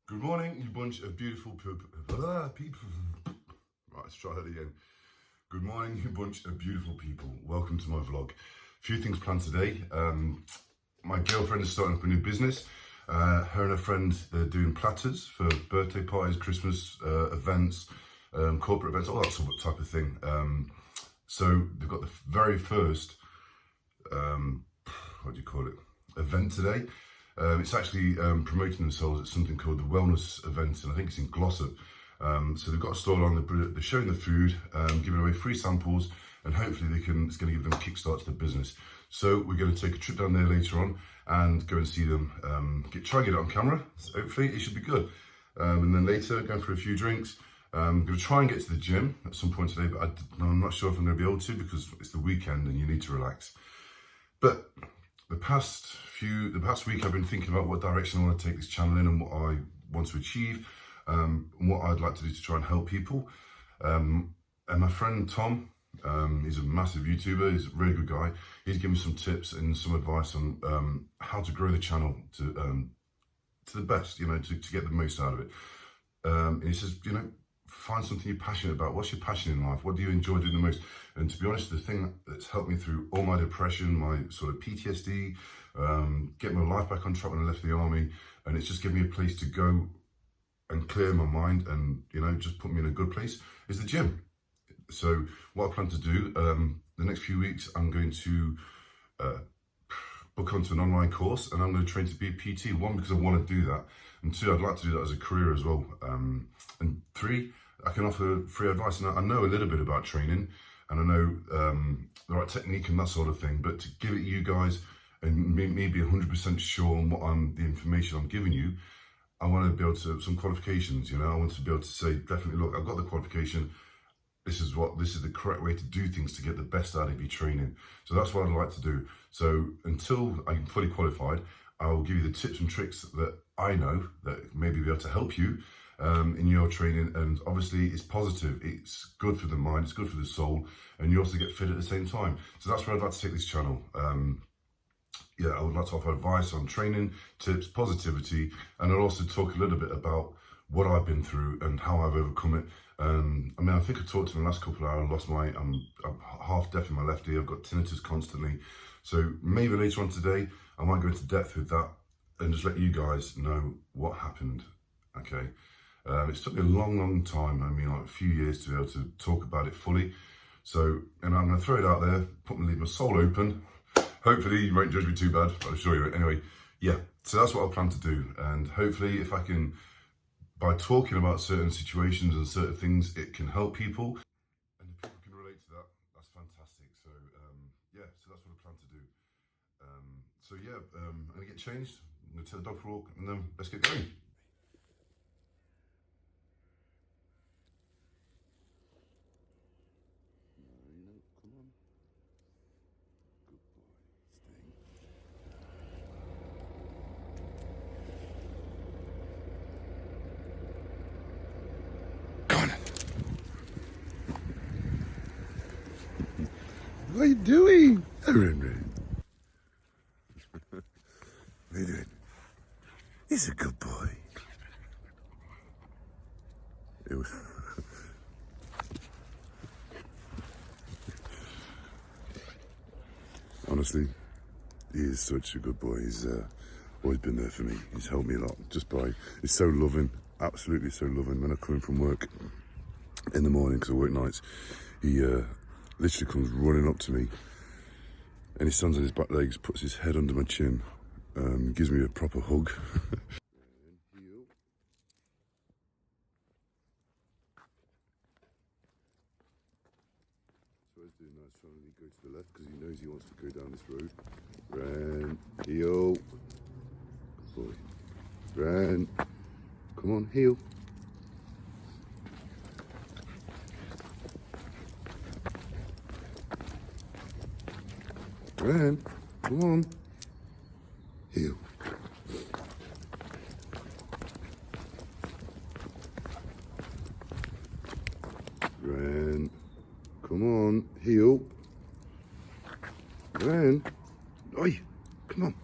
Good morning, you bunch of beautiful people. Right, let's try that again. Good morning, you bunch of beautiful people. Welcome to my vlog. A few things planned today. My girlfriend is starting up a new business. Her and her friend, they're doing platters for birthday parties, Christmas events, corporate events, all that sort of type of thing. So they've got the very first, what do you call it, event today. It's actually promoting themselves at something called the Wellness Event, and I think it's in Glossop. So they've got a stall on, they're showing the food, giving away free samples, and hopefully it's going to give them a kickstart to the business. So we're going to take a trip down there later on and go and see them, try and get it on camera. So hopefully it should be good. And then later, going for a few drinks. I'm going to try and get to the gym at some point today, but I'm not sure if I'm going to be able to because it's the weekend and you need to relax. But the past week I've been thinking about what direction I want to take this channel in and what I want to achieve, and what I'd like to do to try and help people. And my friend Tom, he's a massive YouTuber, he's a really good guy. He's given me some tips and some advice on how to grow the channel to the best, to get the most out of it. And he says, find something you're passionate about. What's your passion in life? What do you enjoy doing the most? And to be honest, the thing that's helped me through all my depression, my sort of PTSD, get my life back on track when I left the army, and it's just given me a place to go and clear my mind and, just put me in a good place, is the gym. So what I plan to do, the next few weeks, I'm going to book onto an online course, and I'm going to train to be a PT. One, because I want to do that, and two, I'd like to do that as a career as well. And three, I can offer free advice. And I know a little bit about training, and I know the right technique and that sort of thing. But to give it you guys and me be 100% sure on the information I'm giving you, I want to be able to have some qualifications. I want to be able to say definitely, look, I've got the qualification. This is the correct way to do things to get the best out of your training. So that's what I'd like to do. So until I'm fully qualified, I will give you the tips and tricks that I know that maybe be able to help you in your training. And obviously it's positive, it's good for the mind, it's good for the soul, and you also get fit at the same time. So that's where I'd like to take this channel. I would like to offer advice on training, tips, positivity, and I'll also talk a little bit about what I've been through and how I've overcome it. I think I talked in the last couple of hours. I'm half deaf in my left ear. I've got tinnitus constantly. So maybe later on today, I might go into depth with that and just let you guys know what happened. Okay. It's took me a long time. Like a few years to be able to talk about it fully. So, and I'm going to throw it out there, leave my soul open. Hopefully you won't judge me too bad, but I'll show you. Anyway, yeah, so that's what I plan to do. And hopefully if I can, by talking about certain situations and certain things, it can help people. And if people can relate to that, that's fantastic. So, so that's what I plan to do. I'm going to get changed. I'm going to take the dog for a walk, and then let's get going. Come on. Good boy. What are you doing? What are you doing? He's a good boy. Honestly, he is such a good boy. He's always been there for me. He's helped me a lot. He's so loving, absolutely so loving. When I come in from work in the morning, because I work nights, he literally comes running up to me, and he stands on his back legs, puts his head under my chin, gives me a proper hug. So he's doing nice, trying to go to the left because he knows he wants to go down this road. Ran, heel. Good boy. Ran. Come on, heel. Ran. Come on. Heel. Ran. Come on, heel. Ran. Oi, come on.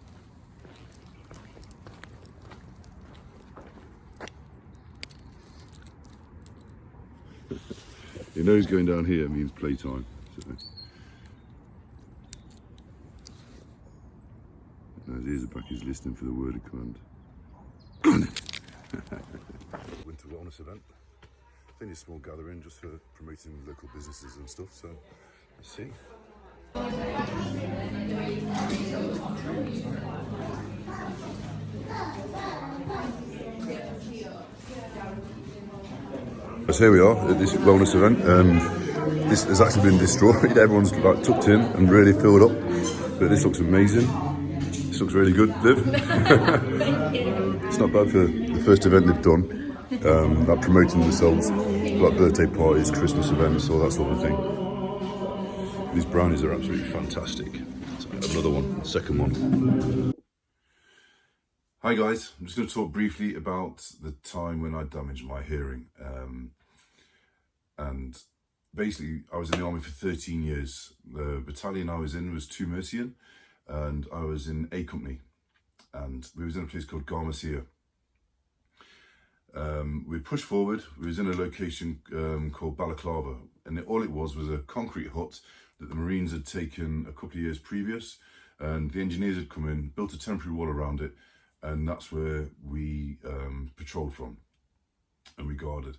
He knows going down here means playtime. So. His ears are back, he's listening for the word of command. Go on then. Winter wellness event. I think it's a small gathering just for promoting local businesses and stuff, so let's see. So here we are at this wellness event. This has actually been destroyed. Everyone's like tucked in and really filled up. But this looks amazing. This looks really good, Liv. It's not bad for the first event they've done. Like promoting themselves, like birthday parties, Christmas events, all that sort of thing. These brownies are absolutely fantastic. So I have another one, second one. Hi guys, I'm just going to talk briefly about the time when I damaged my hearing. And basically, I was in the army for 13 years. The battalion I was in was 2 Mercian, and I was in A Company. And we was in a place called Garmasia. We pushed forward. We was in a location called Balaclava, and all it was a concrete hut that the Marines had taken a couple of years previous, and the engineers had come in, built a temporary wall around it, and that's where we patrolled from, and we guarded.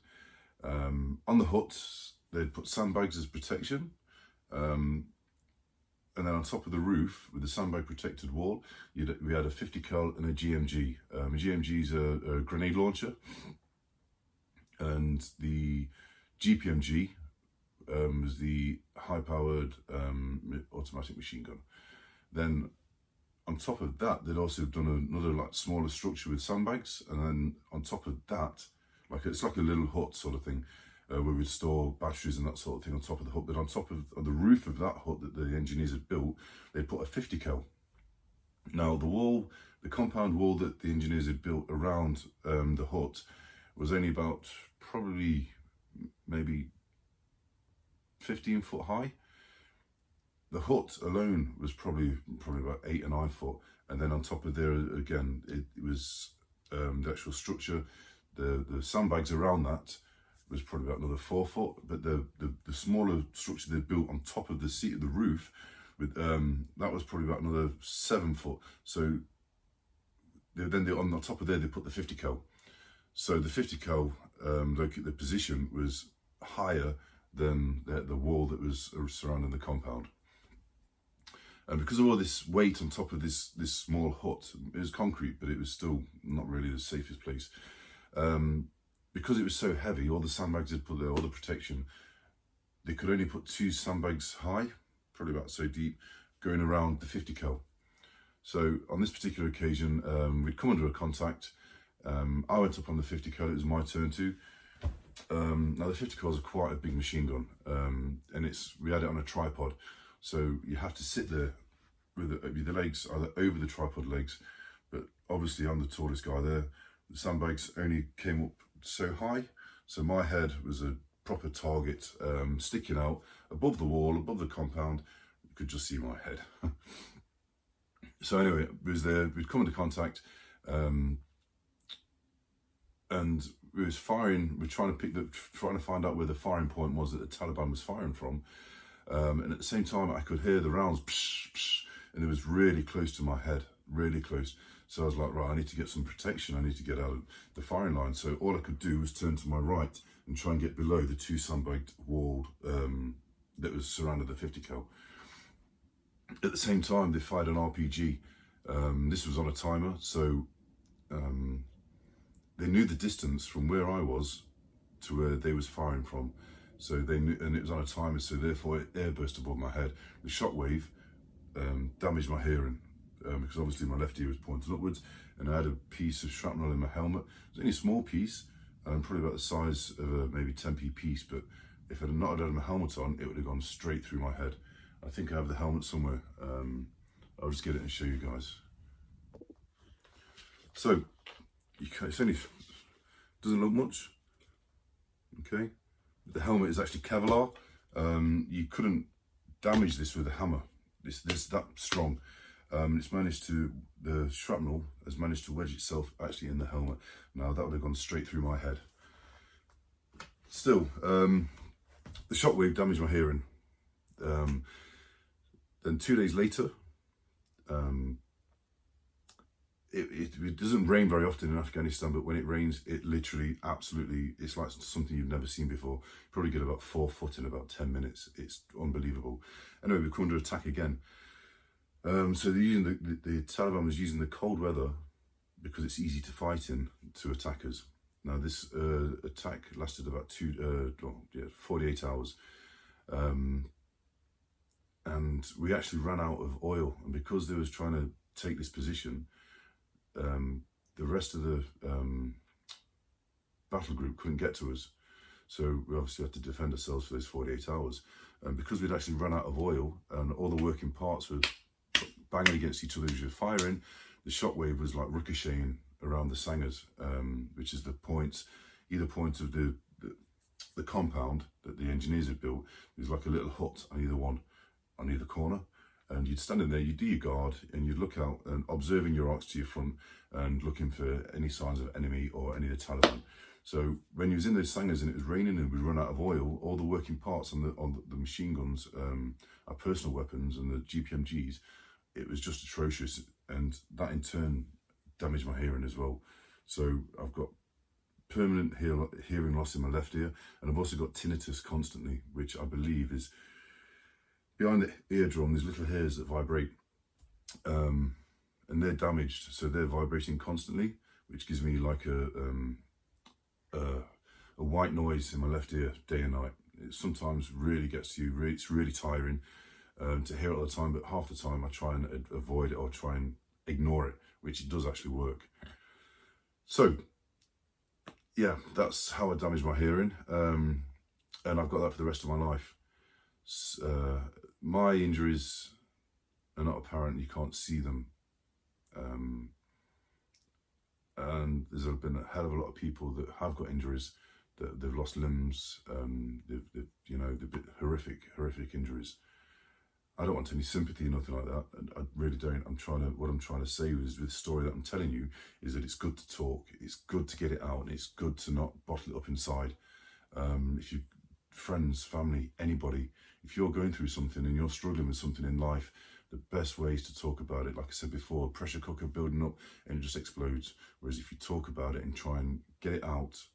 On the huts, they'd put sandbags as protection, and then on top of the roof, with the sandbag protected wall, we had a 50 cal and a GMG. A GMG is a grenade launcher, and the GPMG was the high-powered automatic machine gun. Then on top of that, they'd also done another like smaller structure with sandbags, and then on top of that, it's like a little hut sort of thing, where we'd store batteries and that sort of thing on top of the hut. But on top of the roof of that hut that the engineers had built, they put a 50 cal. Now the compound wall that the engineers had built around the hut was only about probably maybe 15 foot high. The hut alone was probably about 8 or 9 foot, and then on top of there again, it was the actual structure. The sandbags around that was probably about another 4 foot, but the smaller structure they built on top of the seat of the roof, with that was probably about another 7 foot. So then on the top of there they put the 50 cal. So the 50 cal, the position was higher than the wall that was surrounding the compound. And because of all this weight on top of this small hut, it was concrete, but it was still not really the safest place. Because it was so heavy, all the sandbags had put there, all the protection, they could only put 2 sandbags high, probably about so deep, going around the 50 cal. So on this particular occasion, we'd come under a contact. I went up on the 50 cal, it was my turn to. Now the 50 cal is quite a big machine gun, and we had it on a tripod. So you have to sit there with the legs either over the tripod legs, but obviously I'm the tallest guy there. The sandbags only came up so high, so my head was a proper target, sticking out above the wall, above the compound. You could just see my head. So anyway, it was there. We'd come into contact, and we was firing. We're trying to find out where the firing point was that the Taliban was firing from. And at the same time, I could hear the rounds, psh, psh, and it was really close to my head, really close. So I was like, right, I need to get some protection. I need to get out of the firing line. So all I could do was turn to my right and try and get below the 2 sandbagged wall that was surrounded the 50 cal. At the same time, they fired an RPG. This was on a timer, so they knew the distance from where I was to where they was firing from. So they knew, and it was on a timer, so therefore it airburst above my head. The shockwave damaged my hearing, because obviously my left ear was pointed upwards, and I had a piece of shrapnel in my helmet. It was only a small piece, probably about the size of a maybe 10p piece, but if I had not had my helmet on, it would have gone straight through my head. I think I have the helmet somewhere. I'll just get it and show you guys. So, it's only, doesn't look much, okay? The helmet is actually Kevlar. You couldn't damage this with a hammer. This that strong. The shrapnel has managed to wedge itself actually in the helmet. Now that would have gone straight through my head. Still, the shockwave damaged my hearing. Then 2 days later, it doesn't rain very often in Afghanistan, but when it rains, it literally, absolutely, it's like something you've never seen before. You probably get about 4 foot in about 10 minutes. It's unbelievable. Anyway, we come under attack again. So they're using the Taliban was using the cold weather because it's easy to fight in to attack us. Now this attack lasted about 48 hours. And we actually ran out of oil, and because they was trying to take this position, the rest of the battle group couldn't get to us. So we obviously had to defend ourselves for those 48 hours. And because we'd actually run out of oil and all the working parts were banging against each other as you were firing, the shockwave was like ricocheting around the sangers, which is the point, either point of the compound that the engineers had built. There's like a little hut on either corner. And you'd stand in there, you'd do your guard, and you'd look out and observing your arcs to your front and looking for any signs of enemy or any of the Taliban. So when you was in those sangers and it was raining and we'd run out of oil, all the working parts on the machine guns, our personal weapons and the GPMGs, it was just atrocious. And that in turn damaged my hearing as well. So I've got permanent hearing loss in my left ear, and I've also got tinnitus constantly, which I believe is behind the eardrum, there's little hairs that vibrate, and they're damaged, so they're vibrating constantly, which gives me like a white noise in my left ear day and night. It sometimes really gets to you, it's really tiring to hear it all the time, but half the time I try and avoid it or try and ignore it, which it does actually work. So yeah, that's how I damaged my hearing, and I've got that for the rest of my life. My injuries are not apparent, you can't see them, and there's been a hell of a lot of people that have got injuries, that they've lost limbs, they've been horrific injuries. I don't want any sympathy, nothing like that. I really don't. What I'm trying to say is, with the story that I'm telling you, is that it's good to talk, it's good to get it out, and it's good to not bottle it up inside. If you, friends, family, anybody, if you're going through something and you're struggling with something in life, the best way is to talk about it. Like I said before, pressure cooker building up and it just explodes. Whereas if you talk about it and try and get it out,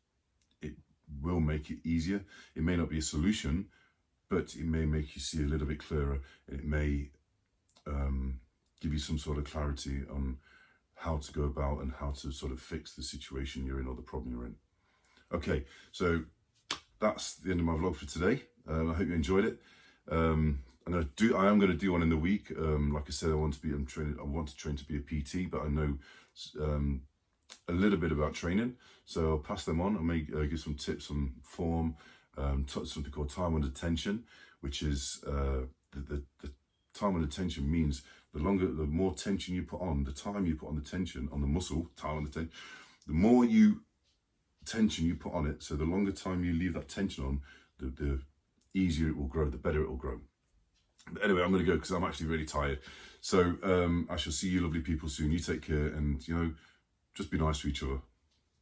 it will make it easier. It may not be a solution, but it may make you see a little bit clearer, and it may give you some sort of clarity on how to go about and how to sort of fix the situation you're in or the problem you're in. Okay, so that's the end of my vlog for today. I hope you enjoyed it. I am going to do one in the week. Like I said, I want to train to be a PT, but I know a little bit about training, so I'll pass them on. I may give some tips on form, something called time under tension, which is the time under tension means the more tension you put on, the time you put on the tension on the muscle, time under tension, the more tension you put on it, so the longer time you leave that tension on, the easier it will grow, the better it will grow. But anyway, I'm going to go because I'm actually really tired. So I shall see you lovely people soon. You take care, and just be nice to each other.